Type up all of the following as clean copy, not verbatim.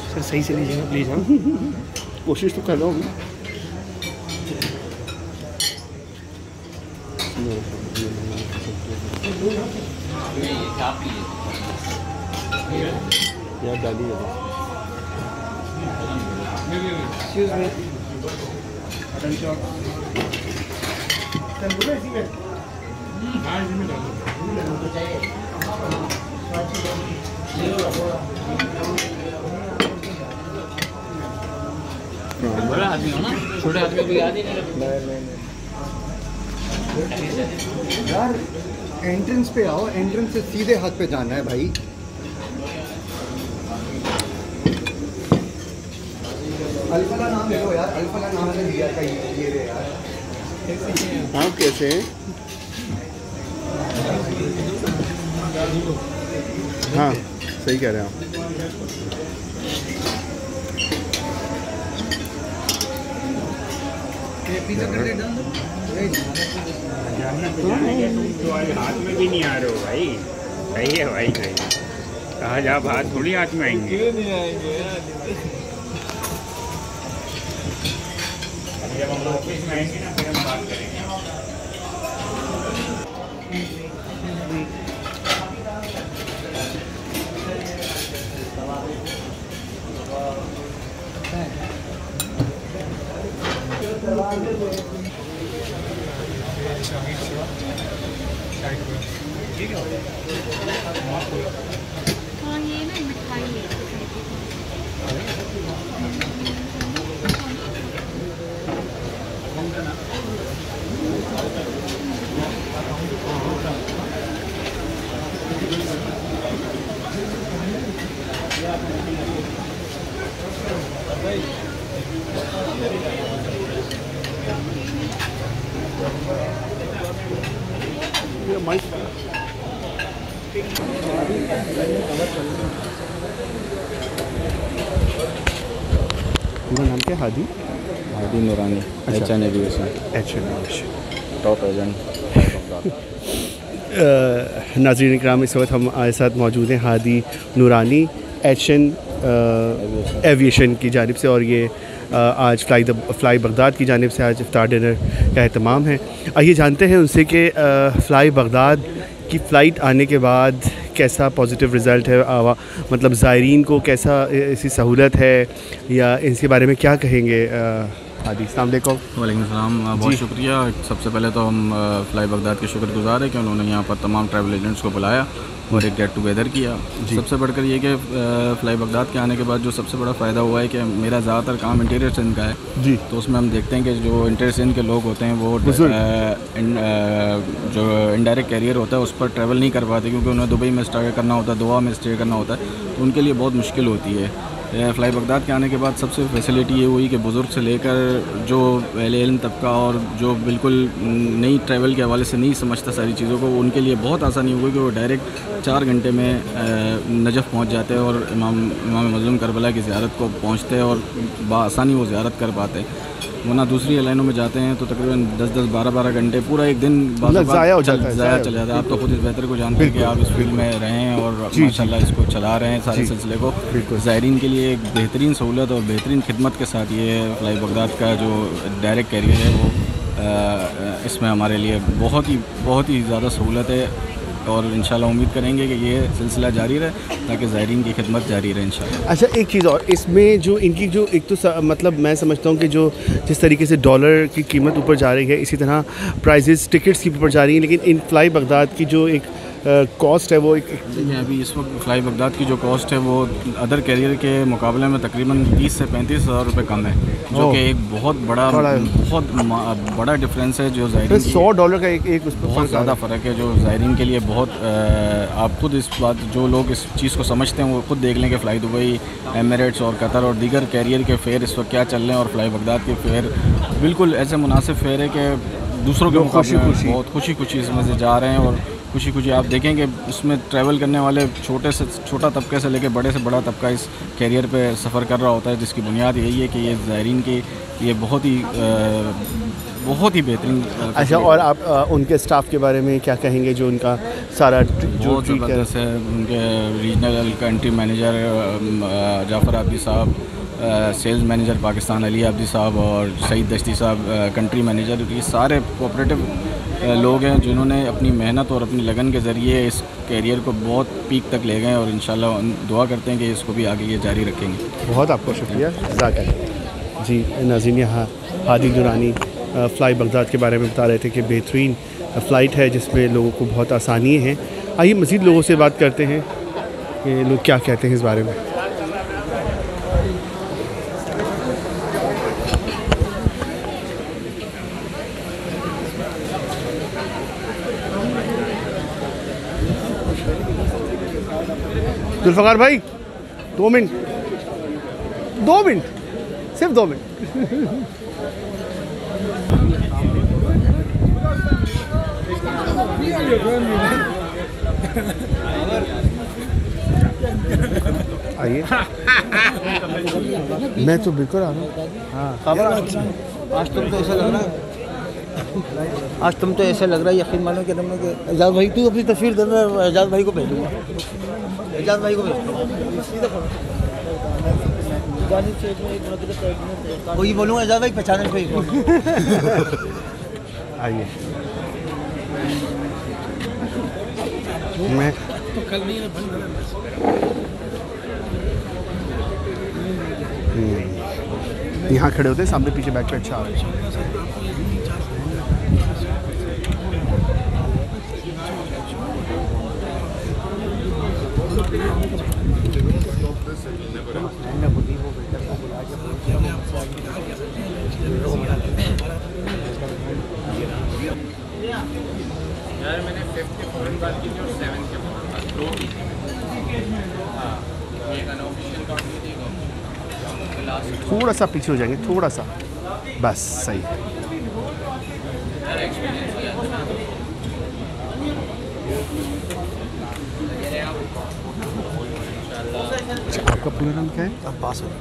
Sir सही से लीजिएगा प्लीज़। हाँ कोशिश तो कर रहा हूँ। यार डालिए बड़ा आदमी हो ना, छोटे आदमी को याद ही नहीं रखता। यार एंट्रेंस पे आओ, एंट्रेंस से सीधे हाथ पे जाना है भाई। अल्फला नाम ले लो यार, अल्फला नाम है लिया का ये रे यार। हाँ कैसे हैं? हाँ सही कह रहे हैं आप। तो हाथ में भी नहीं आ रहे हो भाई। सही है भाई, सही कहा जा, हाथ थोड़ी हाथ में आएंगे। नहीं आएंगे जब हम ऑफिस में आएंगे ना फिर हम बात करेंगे। हाँ ये ना मिठाई है। पूरा नाम क्या? हादी हादी नूरानी, एचएन एविएशन, टॉप एजेंट। नाज़रीन इकराम, इस वक्त हमारे साथ मौजूद हैं हादी नूरानी एचएन एविएशन की जानिब से, और ये आज फ़्लाई बगदाद की जानिब से आज इफ्तार डिनर का एहतमाम है। आइए जानते हैं उनसे कि फ़्लाई बगदाद की फ़्लाइट आने के बाद कैसा पॉजिटिव रिज़ल्ट है, मतलब ज़ायरीन को कैसा इसकी सहूलत है, या इनके बारे में क्या कहेंगे? हादी अस्सलाम वालेकुम। वालेकुम सलाम, बहुत शुक्रिया। सबसे पहले तो हम फ़्लाई बगदाद के शुक्रगुज़ार हैं कि उन्होंने यहाँ पर तमाम ट्रैवल एजेंट्स को बुलाया और एक गेट टुगेदर किया। सबसे बढ़कर ये कि फ़्लाई बगदाद के आने के बाद जो सबसे बड़ा फ़ायदा हुआ है कि मेरा ज़्यादातर काम इंटीरियर सिंध का है जी, तो उसमें हम देखते हैं कि जो इंटीरियर सिंध के लोग होते हैं वो जो इनडायरेक्ट कैरियर होता है उस पर ट्रैवल नहीं कर पाते, क्योंकि उन्हें दुबई में स्टे करना होता है, दोहा में स्टे करना होता है, तो उनके लिए बहुत मुश्किल होती है। फ़्लाई बगदाद के आने के बाद सबसे फैसिलिटी ये हुई कि बुज़ुर्ग से लेकर जो अहले इल्म तबका और जो बिल्कुल नई ट्रैवल के हवाले से नहीं समझता सारी चीज़ों को, उनके लिए बहुत आसानी हुई कि वो डायरेक्ट 4 घंटे में नजफ़ पहुंच जाते हैं और इमाम मज़लूम करबला की ज़ियारत को पहुंचते हैं और बआसानी वो ज़ियारत कर पाते हैं। वरना दूसरी एयरलाइनों में जाते हैं तो तकरीबन 10-10, 12-12 घंटे पूरा एक दिन ज़ाया चल जाता है। आप तो खुद इस बेहतर को जानते हैं कि आप इस फील्ड में रहे हैं और माशाल्लाह इसको चला रहे हैं सारे सिलसिले को। ज़ायरीन के लिए एक बेहतरीन सहूलत और बेहतरीन खिदमत के साथ ये फ़्लाई बगदाद का जो डायरेक्ट कैरियर है वो इसमें हमारे लिए बहुत ही ज़्यादा सहूलत है, और इंशाल्लाह उम्मीद करेंगे कि ये सिलसिला जारी रहे ताकि ज़ायरीन की खिदमत जारी रहे इंशाल्लाह। अच्छा, एक चीज़ और, इसमें जो इनकी जो एक तो मतलब मैं समझता हूँ कि जो जिस तरीके से डॉलर की कीमत ऊपर जा रही है, इसी तरह प्राइजेस टिकट्स की ऊपर जा रही हैं, लेकिन इन फ़्लाई बगदाद की जो एक कॉस्ट है वो एक देखिए अभी इस वक्त फ़्लाई बगदाद की जो कॉस्ट है वो अदर कैरियर के मुकाबले में तकरीबन 30 से 35 हज़ार रुपये कम है, जो कि एक बहुत बड़ा डिफरेंस है। जो ज़ायरीन $100 का एक बहुत ज़्यादा फ़र्क है, जो ज़ायरीन के लिए बहुत आप खुद इस बात, जो लोग इस चीज़ को समझते हैं वो खुद देख लें कि फ़्लाई दुबई, एमिरेट्स और कतर और दीगर कैरियर के फ़ेयर इस वक्त क्या चल रहे हैं, और फ़्लाई बगदाद के फ़ेयर बिल्कुल ऐसे मुनासिब फ़ेयर है कि दूसरों के लोग मुकाबले में खुशी-खुशी। बहुत खुशी इसमें से जा रहे हैं। और खुशी आप देखेंगे इसमें ट्रैवल करने वाले छोटे से छोटा तबके से लेकर बड़े से बड़ा तबका इस कैरियर पे सफ़र कर रहा होता है, जिसकी बुनियाद यही है कि ये ज़ायरीन की ये बहुत ही बेहतरीन। अच्छा, और आप उनके स्टाफ के बारे में क्या कहेंगे जो उनका सारा जो बहुत ज़बरदस्त है। उनके रीजनल कंट्री मैनेजर जाफ़र आबदी साहब, सेल्स मैनेजर पाकिस्तान अली आबदी साहब और सईद दश्ती साहब कंट्री मैनेजर, ये सारे कोऑपरेटिव लोग हैं जिन्होंने अपनी मेहनत और अपनी लगन के ज़रिए इस कैरियर को बहुत पीक तक ले गए और इंशाल्लाह दुआ करते हैं कि इसको भी आगे ये जारी रखेंगे। बहुत आपका शुक्रिया जज़ाकल्लाह। जी नाज़रीन, यहाँ हादी नूरानी फ़्लाई बगदाद के बारे में बता रहे थे कि बेहतरीन फ़्लाइट है जिसमें लोगों को बहुत आसानी है। आइए मज़ीद लोगों से बात करते हैं कि लोग क्या कहते हैं इस बारे में। जुल्फ़कार भाई 2 मिनट, सिर्फ 2 मिनट। आइए, मैं तो बिल्कुल आ रहा हूँ। आज तुम तो ऐसा लग रहा है यकीन मानो कि तुमने कि एजाज भाई, तू अपनी तस्वीर देना, एजाज भाई को भेजूँगा, एजाज भाई को भेजूँगा, वही बोलूँगा एजाज भाई पहचाने को ही। आइए, मैं यहाँ खड़े होते हैं, सामने पीछे बैक पे अच्छा आ रहा है। यार मैंने 5th के फ़ौरन बात की थी और 7th के फ़ौरन बात की। हाँ, एक अनऑफिशियल काउंट भी देगा। थोड़ा सा पीछे हो जाएंगे, थोड़ा सा, बस सही। यार एक्सपीरियंस किया था ना। अच्छा, आपका पूरा नाम क्या है? अब्बास अली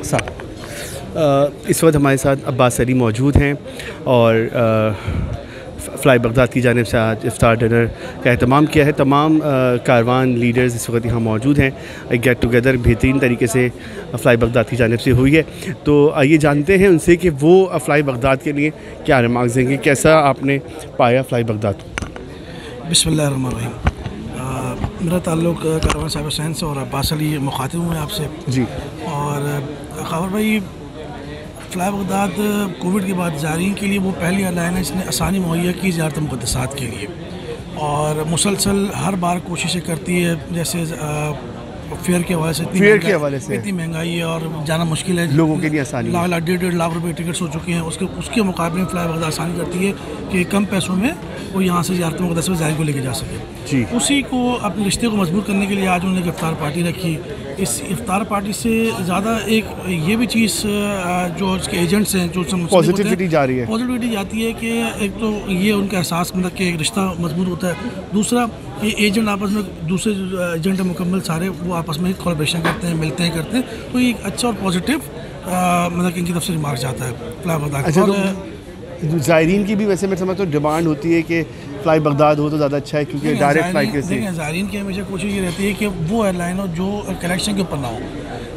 साहब। इस वक्त हमारे साथ अब्बास अली मौजूद हैं और फ़्लाई बगदाद की जानिब से आज इफ्तार डिनर का एहतमाम किया है। तमाम कारवान लीडर्स इस वक्त यहाँ मौजूद हैं। एक गेट टुगेदर बेहतरीन तरीके से फ़्लाई बगदाद की जानिब से हुई है। तो आइए जानते हैं उनसे कि वो फ़्लाई बगदाद के लिए क्या रिमार्क्स देंगे, कैसा आपने पाया फ़्लाई बगदाद। बिस्मिल्लाहिर्रहमानिर्रहीम। मेरा ताल्लुक़ कारवान साहिब हुसैन से और अब्बास अली मुखातिब हुए आपसे जी। और खबर भाई, फ़्लाई बगदाद कोविड के बाद ज़ायरीन के लिए वो पहली एयरलाइन है जिसने आसानी मुहैया की ज़ियारत मुक़द्दसात के लिए, और मुसलसल हर बार कोशिशें करती है। जैसे फेयर के हवाले से इतनी महंगाई है और जाना मुश्किल है, लोगों के लिए आसानी, 1.5 लाख रुपये टिकट्स हो चुके हैं। उसके मुकाबले में फ़्लाई बगदाद आसानी करती है कि कम पैसों में वो यहाँ से ज़ियारत मुक़द्दस में ज़ायरीन को लेके जा सके। जी। उसी को अपने रिश्ते को मजबूत करने के लिए आज उन्होंने एक इफ्तार पार्टी रखी। इस इफ्तार पार्टी से ज़्यादा एक ये भी चीज़ जो उसके एजेंट्स हैं, जो पॉजिटिविटी जा रही है, पॉजिटिविटी जाती है कि एक तो ये उनका एहसास मतलब कि एक रिश्ता मजबूत होता है। दूसरा, ये एजेंट आपस में दूसरे एजेंट मुकम्मल सारे वो आपस में कोलैबोरेशन करते हैं, मिलते हैं, करते हैं। तो ये एक अच्छा और पॉजिटिव मतलब इनकी तरफ से रिमार्क जाता है फ़्लाई बगदाद। अच्छा, तो ज़ायरीन की भी वैसे मैं समझता हूँ डिमांड होती है कि फ़्लाई बगदाद हो तो ज़्यादा अच्छा है, क्योंकि डायरेक्ट फ़्लाइट के देखिए ज़ायरीन की हमेशा कोशिश ये रहती है कि वो एयरलाइन हो जो कनेक्शन के ऊपर ना हो।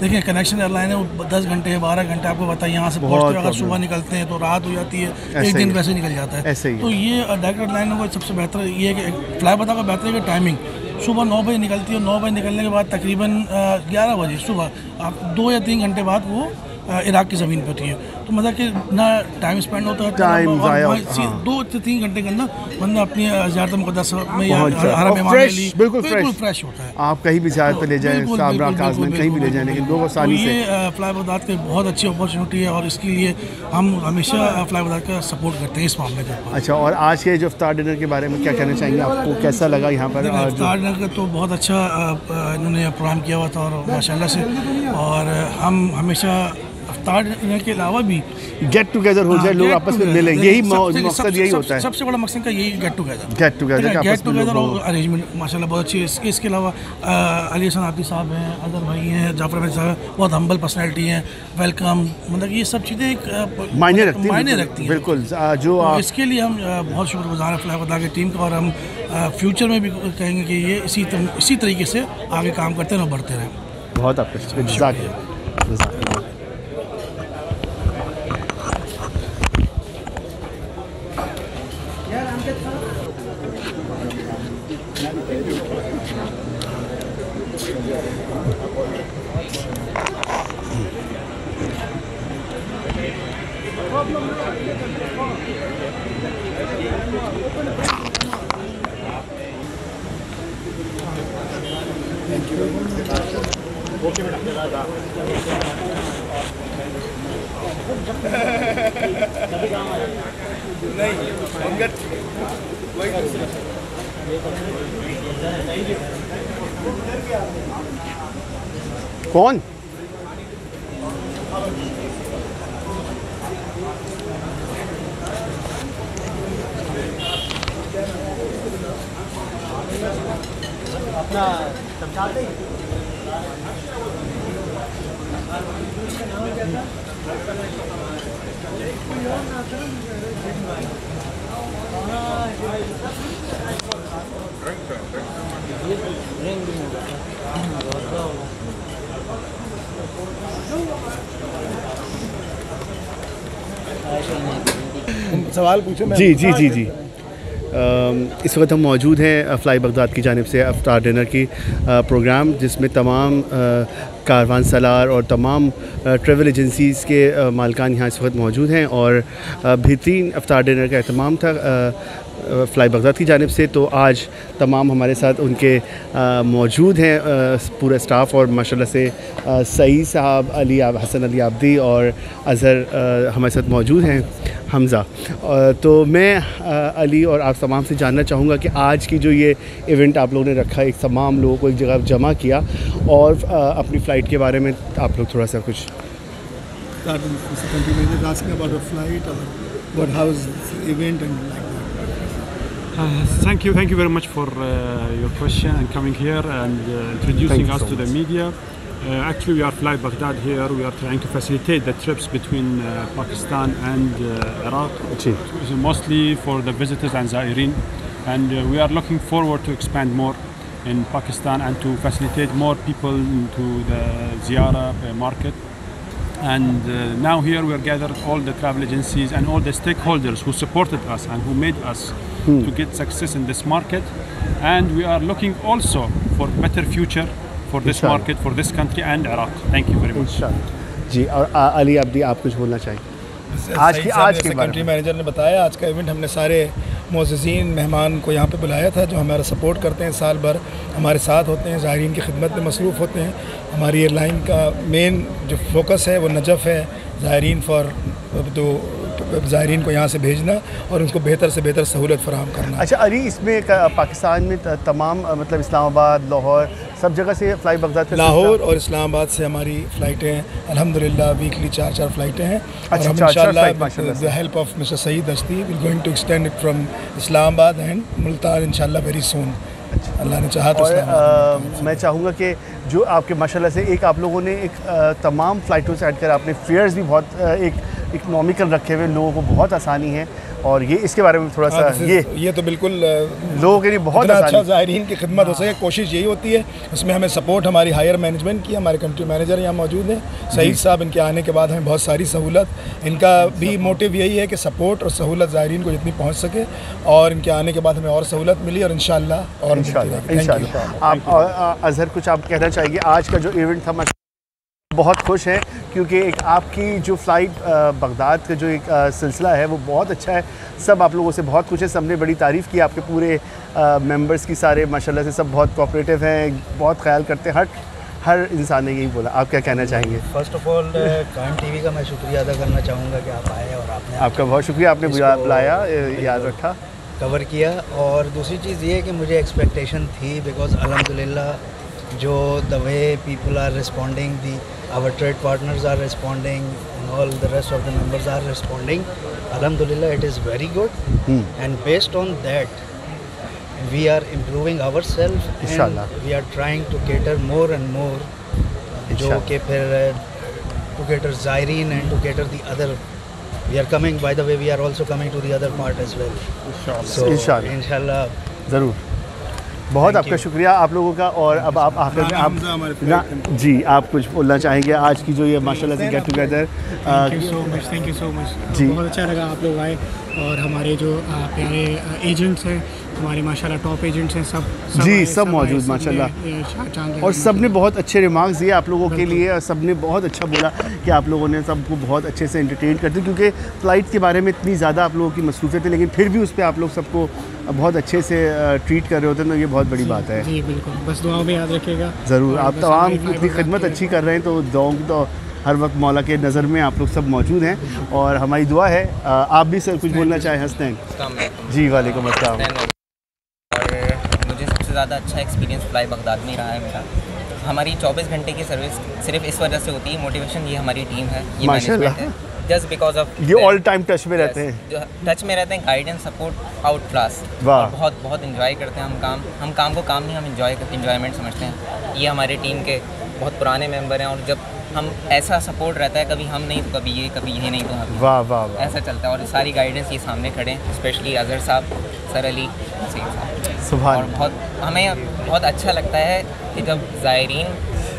देखिए कनेक्शन एयरलाइन है वो 10 घंटे 12 घंटे आपको पता है यहाँ से पहुँचते अगर सुबह निकलते हैं तो रात हो जाती है, एक दिन वैसे निकल जाता है। तो ये डायरेक्ट एयरलाइन को सबसे बेहतर ये है कि फ़्लाई बगदाद का बेहतर है कि टाइमिंग सुबह 9 बजे निकलती है। 9 बजे निकलने के बाद तकरीबन 11 बजे सुबह आप 2 या 3 घंटे बाद वो इराक़ की ज़मीन पर होती है। तो मतलब कि ना टाइम स्पेंड होता है, 2 से 3 घंटे के अंदर बंदा अपनी ज़ियारत मुक़द्दस में या हरम में बिल्कुल फ्रेश होता है। आप कहीं भी ज़ियारत पे ले जाएं, साबरा काज़ में कहीं भी ले जाएं, लेकिन लोग आसानी से। ये फ़्लाई बगदाद की बहुत अच्छी अपॉर्चुनिटी है और इसके लिए हम हमेशा फ़्लाई बगदाद का सपोर्ट करते हैं इस मामले के ऊपर। अच्छा, और आज के जो इफ्तार डिनर के बारे में क्या कहना चाहेंगे, आपको कैसा लगा यहाँ पर? इफ्तार डिनर का तो बहुत अच्छा इन्होंने प्रोग्राम किया हुआ था और माशाल्लाह से, और हम हमेशा इफ्तार डिनर के अलावा भी गेट टुगेदर हो जाए, लोग आपस में मिलें, यही मकसद यही होता है। सबसे बड़ा मकसद का यही गेट टुगेदर गेट टुगेदर और अरेंजमेंट माशाल्लाह बहुत अच्छी है। इसके अलावा अली हसन आती साहब हैं, अजहर भाई हैं, जाफर भाई साहब बहुत हम्बल पर्सनैलिटी हैं, वेलकम, मतलब ये सब चीज़ें एक मायने रखती हैं बिल्कुल। जो इसके लिए हम बहुत शुक्रगुजार हैं फ्लाई बगदाद की टीम का, और हम फ्यूचर में भी कहेंगे कि ये इसी तरीके से आगे काम करते रहें और बढ़ते रहें। बहुत आपका कौन अपना समझाते हैं। सवाल पूछो। जी इस वक्त हम मौजूद हैं फ़्लाई बगदाद की जानिब से इफ्तार डिनर की प्रोग्राम, जिसमें तमाम कारवान सलार और तमाम ट्रैवल एजेंसीज़ के मालिकान यहाँ इस वक्त मौजूद हैं, और बेहतरीन इफ्तार डिनर का अहतमाम था फ़्लाई बगदाद की जानिब से। तो आज तमाम हमारे साथ उनके मौजूद हैं पूरा स्टाफ, और माशाल्लाह से सईद साहब, हसन अली आब्दी और अज़हर हमारे साथ मौजूद हैं, हमज़ा। तो मैं अली और आप तमाम से जानना चाहूँगा कि आज की जो ये इवेंट आप लोगों ने रखा, एक तमाम लोगों को एक जगह जमा किया, और अपनी फ़्लाइट के बारे में आप लोग थोड़ा सा कुछ Thank you very much for your question and coming here and introducing us to the media. Actually, we are Fly Baghdad here. We are trying to facilitate the trips between Pakistan and Iraq, mostly for the visitors and Zairin. And we are looking forward to expand more in Pakistan and to facilitate more people into the Ziyara market. And now here we are gathered all the travel agencies and all the stakeholders who supported us and who made us to get success in this market. And we are looking also for better future for this market, for this country and Iraq. Thank you very much. जी, और अली अब्दी आप कुछ बोलना चाहिए आज के country manager ने बताया, आज का इवेंट हमने सारे मुअज़्ज़िज़ीन मेहमान को यहाँ पे बुलाया था, जो हमारा सपोर्ट करते हैं, साल भर हमारे साथ होते हैं, ज़ायरीन की खिदमत में मसरूफ़ होते हैं। हमारी एयरलाइन का मेन जो फोकस है वो नजफ़ है, ज़ायरीन ज़ायरीन को यहाँ से भेजना और उनको बेहतर से बेहतर सहूलत फराहम करना। अच्छा अली, इसमें पाकिस्तान में तमाम मतलब इस्लामाबाद, लाहौर, सब जगह से फ़्लाई बगदाद से, लाहौर और इस्लामाबाद से हमारी फ़्लाइटें अल्हम्दुलिल्लाह वीकली 4 फ़्लाइटें हैं। अच्छा, और हम इंशाअल्लाह with the help of mister Saeed Dashti will going to extend it from Islamabad and Multan इंशाअल्लाह वेरी सून, अल्लाह ने चाहा तो। मैं चाहूँगा कि जो आपके माशाल्लाह से एक आप लोगों ने एक तमाम फ़्लाइटों से हटकर आपने फेयर्स भी बहुत एक इकनॉमिकल रखे हुए, लोगों को बहुत आसानी है, और ये इसके बारे में थोड़ा सा ये तो बिल्कुल लोगों के लिए बहुत अच्छा ज़ायरीन की खिदमत हो सके, कोशिश यही होती है। उसमें हमें सपोर्ट हमारी हायर मैनेजमेंट की, हमारे कंट्री मैनेजर यहाँ मौजूद हैं सईद साहब, इनके आने के बाद हमें बहुत सारी सहूलत, इनका भी मोटिव यही है कि सपोर्ट और सहूलत ज़ायरीन को जितनी पहुँच सके, और इनके आने के बाद हमें और सहूलत मिली और इंशाअल्लाह और इंशाअल्लाह। आप अज़हर कुछ आप कहना चाहिए? आज का जो इवेंट था बहुत खुश है, क्योंकि एक आपकी जो फ़्लाइट बगदाद का जो एक सिलसिला है वो बहुत अच्छा है, सब आप लोगों से बहुत खुश है, सबने बड़ी तारीफ़ की आपके पूरे मेंबर्स की, सारे माशाल्लाह से सब बहुत कोऑपरेटिव हैं, बहुत ख्याल करते हैं, हर इंसान ने यही बोला। आप क्या कहना चाहेंगे? First of all Kaan TV का मैं शुक्रिया अदा करना चाहूँगा कि आप आए और आपने आपका बहुत शुक्रिया, आपने बुलाया, याद रखा, कवर किया। और दूसरी चीज़ ये है कि मुझे एक्सपेक्टेशन थी, बिकॉज़ अल्हम्दुलिल्लाह जो the way people are responding, our trade partners are responding, and all the rest of the members are responding. Alhamdulillah, it is very good. And based on that, we are improving ourselves. Inshallah. And we are trying to cater more and more. जो कि फिर to cater Zaireen and to cater the other. We are coming. By the way, we are also coming to the other part as well. So inshallah. ज़रूर। बहुत आपका शुक्रिया आप लोगों का। और अब आप आखिर में आप जी आप कुछ बोलना चाहेंगे आज की जो ये माशाल्लाह से get together? Thank you so much जी बहुत अच्छा लगा आप लोग आए और हमारे जो प्यारे एजेंट्स हैं हमारे माशाल्लाह टॉप एजेंट्स हैं सब मौजूद माशाल्लाह और सब ने बहुत अच्छे रिमार्क्स दिए आप लोगों के लिए और सब ने बहुत अच्छा बोला कि आप लोगों ने सबको बहुत अच्छे से एंटरटेन करते क्योंकि फ़्लाइट के बारे में इतनी ज़्यादा आप लोगों की मसरूफियत है लेकिन फिर भी उस पर आप लोग सबको बहुत अच्छे से ट्रीट कर रहे होते हैं तो ये बहुत बड़ी बात है। जी बिल्कुल बस दुआओं में याद रखिएगा ज़रूर। आप तमाम इतनी खिदमत अच्छी कर रहे हैं तो दुआओं की तो हर वक्त मौला के नज़र में आप लोग सब मौजूद हैं और हमारी दुआ है। आप भी सर कुछ बोलना चाहें हसनैन? जी वालेकुम अस्सलाम। और मुझे सबसे ज़्यादा अच्छा एक्सपीरियंस फ्लाई बगदाद में रहा है मेरा। हमारी 24 घंटे की सर्विस सिर्फ इस वजह से होती है मोटिवेशन ये हमारी टीम है ये मैनेजमेंट है जस्ट बिकॉज ऑफ ये ऑल टाइम टच में रहते हैं टच में रहते हैं गाइडेंस सपोर्ट आउट क्लास बहुत बहुत इंजॉय करते हैं हम काम को काम नहीं हम इंजॉयमेंट समझते हैं। ये हमारे टीम के बहुत पुराने मेंबर हैं और जब हम ऐसा सपोर्ट रहता है कभी हम नहीं तो कभी ये नहीं तो हम वाह वाह वाह ऐसा चलता है और सारी गाइडेंस ये सामने खड़े हैं स्पेशली अजहर साहब सर अली साहब और हमें बहुत अच्छा लगता है कि जब ज़ायरीन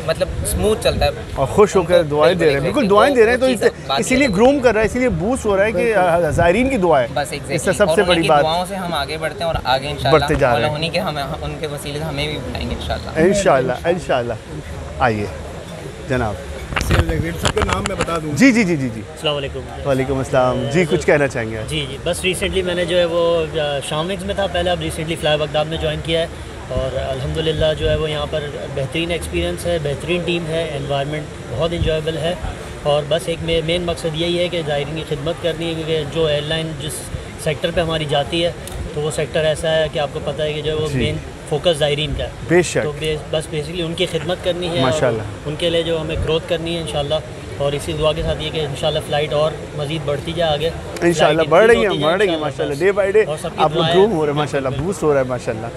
मतलब स्मूथ चलता है और खुश होकर दुआएं दे रहे हैं बिल्कुल दुआएं दे रहे हैं तो इसीलिए ग्रूम कर रहा है इसीलिए बूस्ट हो रहा है कि ज़ायरीन की दुआ है बस इससे सबसे बड़ी बात दुआओं से हम आगे बढ़ते हैं और आगे इंशाल्लाह बढ़ते जा रहे हैं उन्हीं के हम उनके वसीले से हमें भी बुलाएंगे इंशाल्लाह। आइए जनाब सबके नाम मैं बता दूँ। जी अस्सलाम वालेकुम। वालेकुम अस्सलाम। जी कुछ कहना चाहेंगे? जी बस रिसेंटली मैंने जो है वो शामिक्स में था पहले अब रिसेंटली फ्लाई बगदाद में ज्वाइन किया है और अल्हम्दुलिल्लाह जो है वो यहाँ पर बेहतरीन एक्सपीरियंस है बेहतरीन टीम है एनवायरनमेंट बहुत इंजॉयबल है और बस एक मेन मकसद यही है कि ज़ायरीन की खिदमत करनी है क्योंकि जो एयरलाइन जिस सेक्टर पे हमारी जाती है तो वो सेक्टर ऐसा है कि आपको पता है कि जो वो मेन फोकस ज़ायरीन का है बेशक तो बस बेसिकली उनकी खिदमत करनी है माशाल्लाह उनके लिए जो हमें ग्रोथ करनी है इंशाल्लाह और इसी दुआ के साथ ये कि इंशाल्लाह फ़्लाइट और मज़ीद बढ़ती जाए आगे इंशाल्लाह बढ़ रही है माशाल्लाह डे बाय डे आप लोग ग्रूम हो रहे हैं माशाल्लाह बूस्ट हो रहा है माशाल्लाह।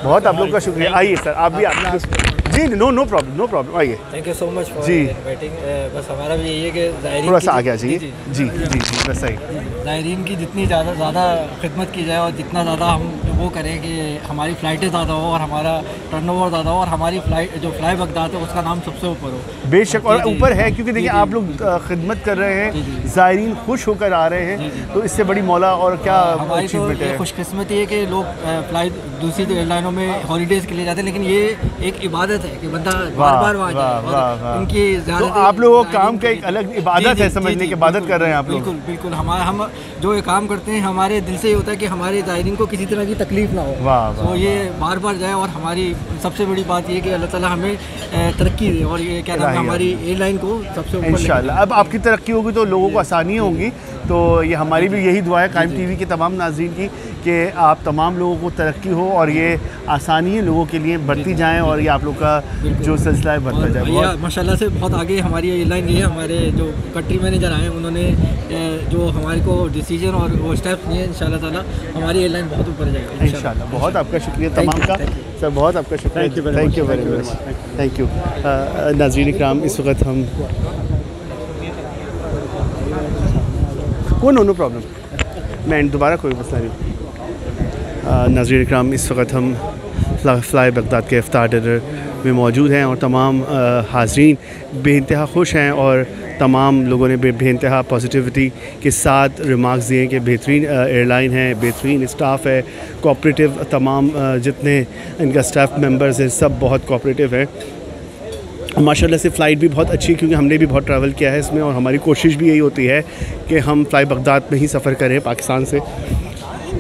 बहुत आप लोग का शुक्रिया। आइए सर आप भी जी नो प्रॉब्लम आइए। Thank you so much for inviting. बस हमारा भी यही है कि ज़ायरीन थोड़ा सा आ गया जी बस सही ज़ायरीन की जितनी ज़्यादा खिदमत की जाए और जितना ज़्यादा हम वो करें कि हमारी फ़्लाइटें ज़्यादा हो और हमारा टर्नओवर ज़्यादा हो और हमारी फ़्लाइट जो फ्लाई बगदाद है उसका नाम सबसे ऊपर हो बेशक और ऊपर है क्योंकि देखिए आप लोग खिदमत कर रहे हैं ज़ायरीन खुश होकर आ रहे हैं तो इससे बड़ी मौला और क्या हमारी तो खुशकिस्मती है कि लोग फ्लाइट दूसरी एयरलाइनों में हॉलीडेज़ के लिए जाते हैं लेकिन ये एक इबादत है कि बंदा बार वहाँ जाए उनकी तो आप लोगों का काम का एक अलग इबादत है समझने की इबादत कर रहे हैं आप लोग बिल्कुल हम जो ये काम करते हैं हमारे दिल से ये होता है कि हमारे ज़ायरीन को किसी तरह की तकलीफ ना हो तो ये बार जाए और हमारी सबसे बड़ी बात ये कि अल्लाह ताला हमें तरक्की दे और ये क्या नाम है हमारी एयरलाइन को सबसे ऊपर इंशाल्लाह। अब आपकी तरक्की होगी तो लोगों को आसानी होगी तो ये हमारी भी यही दुआ है कायम टीवी के तमाम नाज़रीन की कि आप तमाम लोगों को तरक्की हो और ये आसानी लोगों के लिए बढ़ती जाएँ और ये आप लोग का जो सिलसिला है बढ़ता जाए। माशाल्लाह से बहुत आगे हमारी एयरलाइन ये है हमारे जो कंट्री मैनेजर आए उन्होंने जो हमारे को डिसीजन और वो स्टेप्स लिए इंशाल्लाह ताला हमारी एयरलाइन बहुत ऊपर जाएगी इंशाल्लाह। बहुत आपका शुक्रिया तमाम का सर बहुत आपका शुक्रिया thank you very much thank you. नाज़रीन इकराम इस वक्त हम नो प्रॉब्लम मैं दोबारा कोई मसला नहीं। नाज़रीन इकराम इस वक्त हम फ्लाई बगदाद के इफ्तार डिनर में मौजूद हैं और तमाम हाज़रीन बेइंतहा खुश हैं और तमाम लोगों ने बेइंतहा पॉजिटिविटी के साथ रिमार्क्स दिए कि बेहतरीन एयरलाइन है बेहतरीन स्टाफ है कोऑपरेटिव तमाम जितने इनका स्टाफ मेंबर्स हैं सब बहुत कोऑपरेटिव है माशाल्लाह से फ़्लाइट भी बहुत अच्छी क्योंकि हमने भी बहुत ट्रैवल किया है इसमें और हमारी कोशिश भी यही होती है कि हम फ्लाई बगदाद में ही सफ़र करें पाकिस्तान से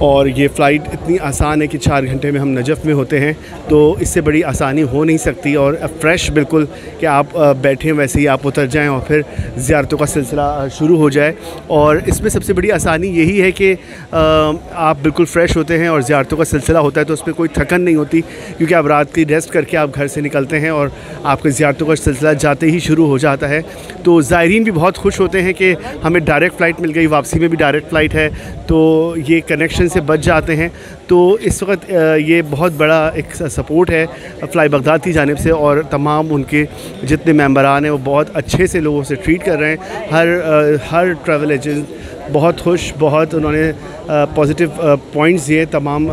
और ये फ़्लाइट इतनी आसान है कि 4 घंटे में हम नजफ़ में होते हैं, तो इससे बड़ी आसानी हो नहीं सकती। और फ्रेश बिल्कुल कि आप बैठें वैसे ही आप उतर जाएं और फिर ज़ियारतों का सिलसिला शुरू हो जाए। और इसमें सबसे बड़ी आसानी यही है कि आप बिल्कुल फ़्रेश होते हैं और ज़ियारतों का सिलसिला होता है, तो उसमें कोई थकन नहीं होती, क्योंकि आप रात की रेस्ट करके आप घर से निकलते हैं और आपके ज़ियारतों का सिलसिला जाते ही शुरू हो जाता है। तो ज़ायरीन भी बहुत खुश होते हैं कि हमें डायरेक्ट फ़्लाइट मिल गई, वापसी में भी डायरेक्ट फ़्लाइट है, तो ये कनेक्शन से बच जाते हैं। तो इस वक्त ये बहुत बड़ा एक सपोर्ट है फ़्लाई बगदाद की जानिब से, और तमाम उनके जितने मेंबरान हैं वो बहुत अच्छे से लोगों से ट्रीट कर रहे हैं। हर ट्रैवल एजेंट बहुत खुश, बहुत उन्होंने पॉजिटिव पॉइंट्स दिए तमाम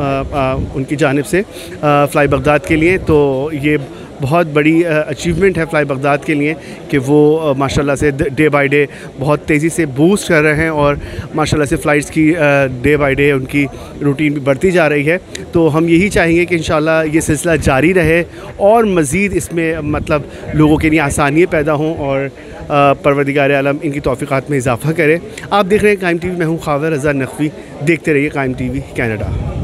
उनकी जानिब से फ़्लाई बगदाद के लिए। तो ये बहुत बड़ी अचीवमेंट है फ़्लाई बगदाद के लिए कि वो माशाल्लाह से डे बाय डे बहुत तेज़ी से बूस्ट कर रहे हैं, और माशाल्लाह से फ़्लाइट्स की डे बाय डे उनकी रूटीन भी बढ़ती जा रही है। तो हम यही चाहेंगे कि इंशाल्लाह ये सिलसिला जारी रहे और मज़ीद इसमें मतलब लोगों के लिए आसानियाँ पैदा हों, और परवरदिगार आलम इनकी तौफ़ीक़ात में इजाफ़ा करे। आप देख रहे हैं कायम टीवी, मैं हूँ खावर रज़ा नक़वी। देखते रहिए कायम टीवी कनाडा।